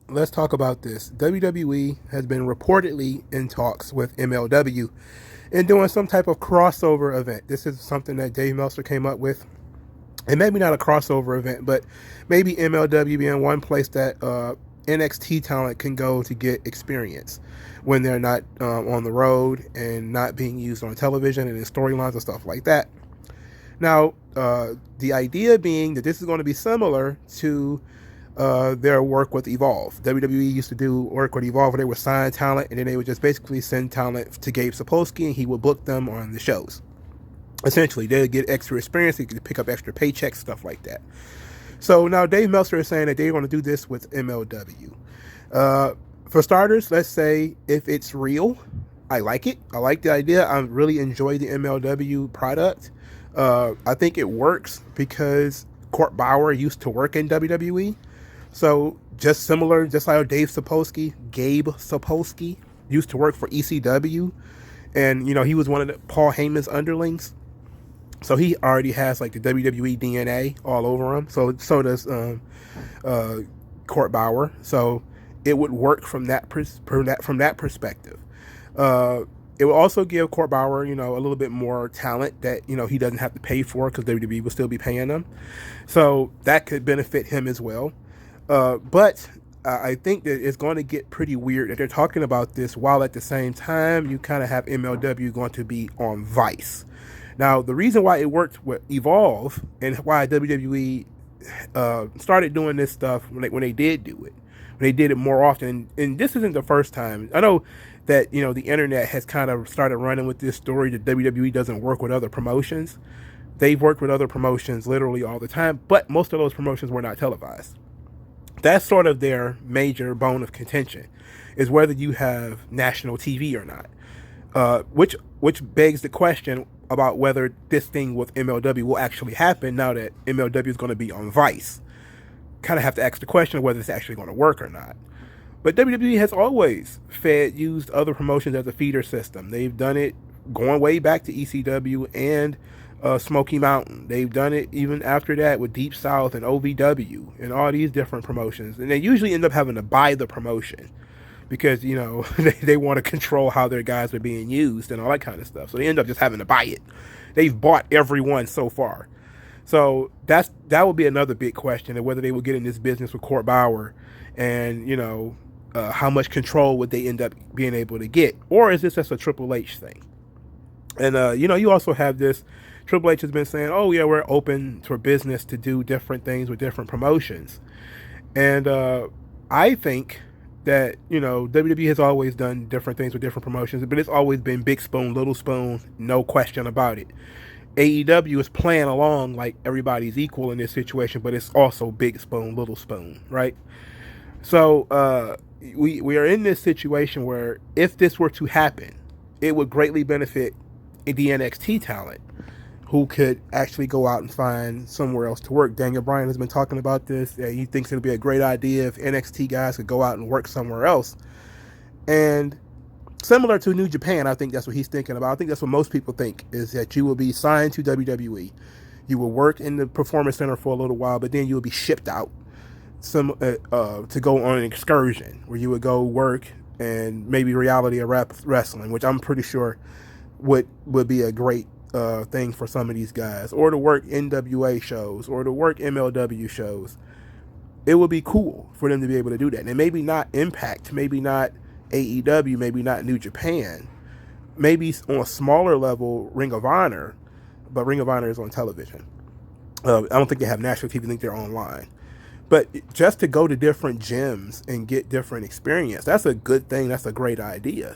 Let's talk about this. WWE has been reportedly in talks with MLW and doing some type of crossover event. This is something that Dave Meltzer came up with. And maybe not a crossover event, but maybe MLW being one place that NXT talent can go to get experience when they're not on the road and not being used on television and in storylines and stuff like that. Now, the idea being that this is going to be similar to their work with Evolve. WWE used to do work with Evolve where they would sign talent and then they would just basically send talent to Gabe Sapolsky and he would book them on the shows. Essentially, they'd get extra experience, they could pick up extra paychecks, stuff like that. So now Dave Meltzer is saying that they're going to do this with MLW. For starters, let's say if it's real, I like it. I like the idea. I really enjoy the MLW product. I think it works because Court Bauer used to work in WWE. So just like Gabe Sapolsky used to work for ECW. And, he was one of Paul Heyman's underlings. So he already has like the WWE DNA all over him. So does Court Bauer. So it would work from that perspective. It will also give Court Bauer, a little bit more talent that, he doesn't have to pay for because WWE will still be paying them. So that could benefit him as well. But I think that it's going to get pretty weird that they're talking about this while at the same time you kind of have MLW going to be on Vice. Now, the reason why it worked with Evolve and why WWE started doing this stuff when they did do it, when they did it more often, and this isn't the first time. I know that, the internet has kind of started running with this story that WWE doesn't work with other promotions. They've worked with other promotions literally all the time, but most of those promotions were not televised. That's sort of their major bone of contention, is whether you have national TV or not, which begs the question about whether this thing with MLW will actually happen now that MLW is going to be on Vice. Kind of have to ask the question of whether it's actually going to work or not. But WWE has always used other promotions as a feeder system. They've done it going way back to ECW and Smoky Mountain. They've done it even after that with Deep South and OVW and all these different promotions. And they usually end up having to buy the promotion because, they want to control how their guys are being used and all that kind of stuff. So they end up just having to buy it. They've bought everyone so far. So that would be another big question of whether they will get in this business with Court Bauer and, how much control would they end up being able to get? Or is this just a Triple H thing? And, you also have this, Triple H has been saying, oh, yeah, we're open for business to do different things with different promotions. And I think that, WWE has always done different things with different promotions, but it's always been big spoon, little spoon, no question about it. AEW is playing along like everybody's equal in this situation, but it's also big spoon, little spoon, right? So we are in this situation where if this were to happen, it would greatly benefit the NXT talent who could actually go out and find somewhere else to work. Daniel Bryan has been talking about this. He thinks it'll be a great idea if NXT guys could go out and work somewhere else. And similar to New Japan, I think that's what he's thinking about. I think that's what most people think, is that you will be signed to WWE. You will work in the Performance Center for a little while, but then you will be shipped out to go on an excursion where you would go work and maybe reality or wrestling, which I'm pretty sure would be a great thing for some of these guys, or to work NWA shows or to work MLW shows. It would be cool for them to be able to do that. And maybe not Impact, maybe not AEW, maybe not New Japan, maybe on a smaller level Ring of Honor, but Ring of Honor is on television. I don't think they have national TV. I think they're online. But just to go to different gyms and get different experience, that's a good thing. That's a great idea.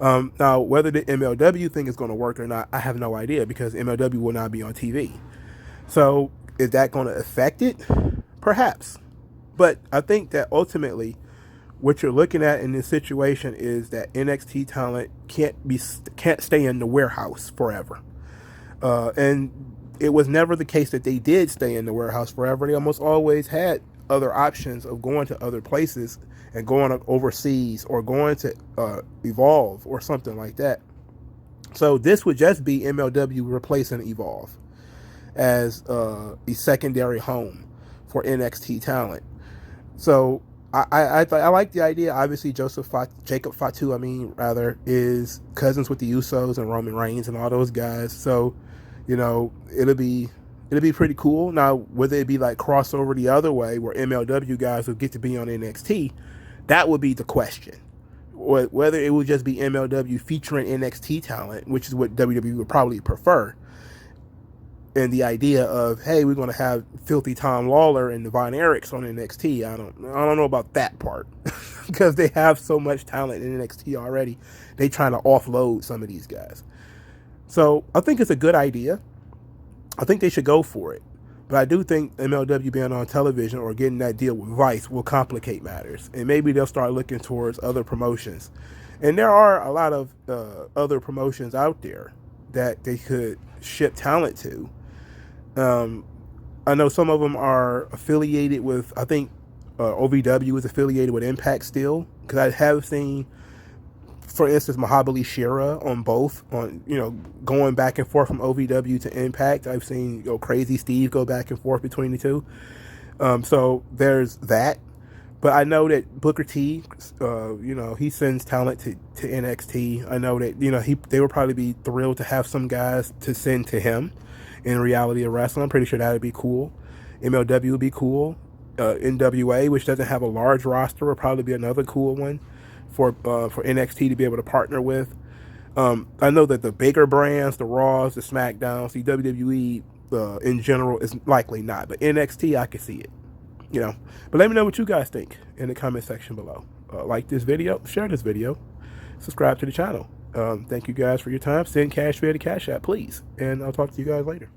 Now, whether the MLW thing is going to work or not, I have no idea because MLW will not be on TV. So is that going to affect it? Perhaps. But I think that ultimately what you're looking at in this situation is that NXT talent can't stay in the warehouse forever. And it was never the case that they did stay in the warehouse forever. They almost always had other options of going to other places and going overseas or going to Evolve or something like that. So this would just be MLW replacing Evolve as a secondary home for NXT talent. So I like the idea. Obviously, Jacob Fatu, is cousins with the Usos and Roman Reigns and all those guys. So, it'll be pretty cool. Now, whether it be like crossover the other way, where MLW guys will get to be on NXT, that would be the question. Or whether it would just be MLW featuring NXT talent, which is what WWE would probably prefer. And the idea of, hey, we're going to have Filthy Tom Lawler and Devon Eriks on NXT, I don't know about that part because they have so much talent in NXT already. They trying to offload some of these guys. So I think it's a good idea. I think they should go for it. But I do think MLW being on television or getting that deal with Vice will complicate matters. And maybe they'll start looking towards other promotions. And there are a lot of other promotions out there that they could ship talent to. I know some of them are affiliated with, I think OVW is affiliated with Impact still. Because I have seen, for instance, Mahabali Shira on both, going back and forth from OVW to Impact. I've seen Crazy Steve go back and forth between the two. So there's that. But I know that Booker T, he sends talent to NXT. I know that, they would probably be thrilled to have some guys to send to him in reality of wrestling. I'm pretty sure that would be cool. MLW would be cool. NWA, which doesn't have a large roster, would probably be another cool one for NXT to be able to partner with. I know that the bigger brands, the Raws, the SmackDowns, the WWE in general is likely not. But NXT, I can see it. But let me know what you guys think in the comment section below. Like this video, share this video, subscribe to the channel. Thank you guys for your time. Send cash via the Cash App, please. And I'll talk to you guys later.